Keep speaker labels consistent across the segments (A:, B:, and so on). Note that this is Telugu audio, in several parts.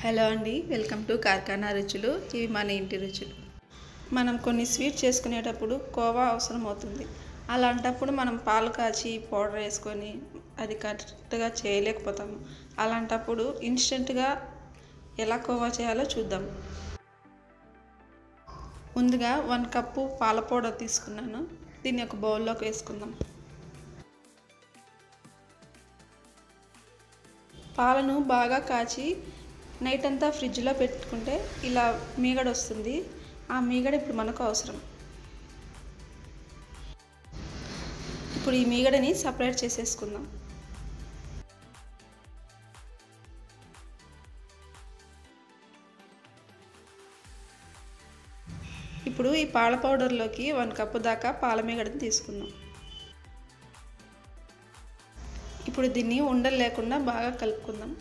A: హలో అండి, వెల్కమ్ టు కార్ఖానా రుచులు. ఇవి మన ఇంటి రుచులు. మనం కొన్ని స్వీట్ చేసుకునేటప్పుడు కోవా అవసరం అవుతుంది. అలాంటప్పుడు మనం పాలు కాచి పౌడర్ వేసుకొని అది కరెక్ట్గా చేయలేకపోతాము. అలాంటప్పుడు ఇన్స్టెంట్గా ఎలా కోవా చేయాలో చూద్దాం. ముందుగా 1 కప్పు పాల పౌడర్ తీసుకున్నాను. దీన్ని ఒక బౌల్లోకి వేసుకుందాం. పాలను బాగా కాచి నైట్ అంతా ఫ్రిడ్జ్లో పెట్టుకుంటే ఇలా మీగడ వస్తుంది. ఆ మీగడ ఇప్పుడు మనకు అవసరం. ఇప్పుడు ఈ మీగడని సపరేట్ చేసేసుకుందాం. ఇప్పుడు ఈ పాల పౌడర్లోకి 1 కప్పు దాకా పాల మీగడని తీసుకుందాం. ఇప్పుడు దీన్ని ఉండలు లేకుండా బాగా కలుపుకుందాం.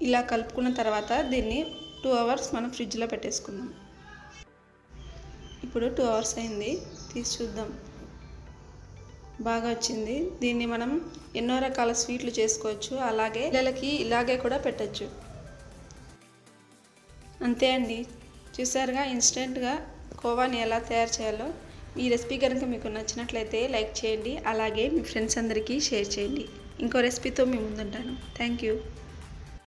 A: ఇలా కలుపుకున్న తర్వాత దీన్ని 2 అవర్స్ మనం ఫ్రిడ్జ్లో పెట్టేసుకుందాం. ఇప్పుడు 2 అవర్స్ అయింది, తీసి చూద్దాం. బాగా వచ్చింది. దీన్ని మనం ఎన్నో రకాల స్వీట్లు చేసుకోవచ్చు, అలాగే పిల్లలకి ఇలాగే కూడా పెట్టచ్చు. అంతే అండి, చూసారుగా ఇన్స్టెంట్గా కోవాని ఎలా తయారు చేయాలో. ఈ రెసిపీ కనుక మీకు నచ్చినట్లయితే లైక్ చేయండి, అలాగే మీ ఫ్రెండ్స్ అందరికీ షేర్ చేయండి. ఇంకో రెసిపీతో మీ ముందుంటాను. Thank you.